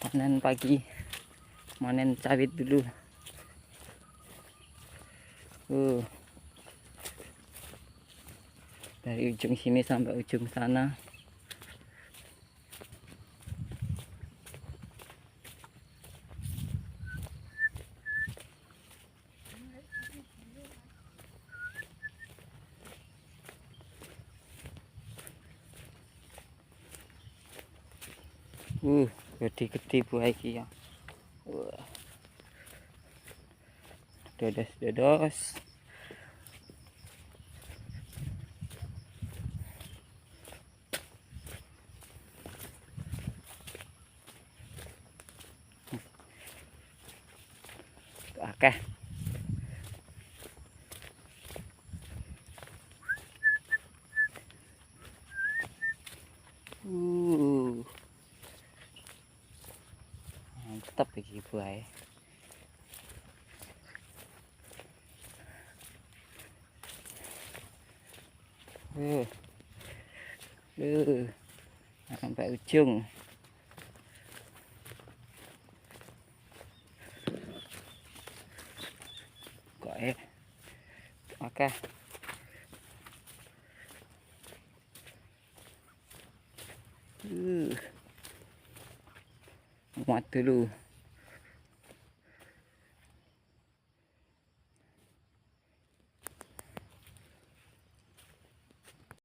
panen pagi, panen sawit dulu. Dari ujung sini sampai ujung sana. Gede-gede buah iki ya. Dodos. Akeh. Mantap iki buah. Sampai ujung. Kok oke. Muat dulu.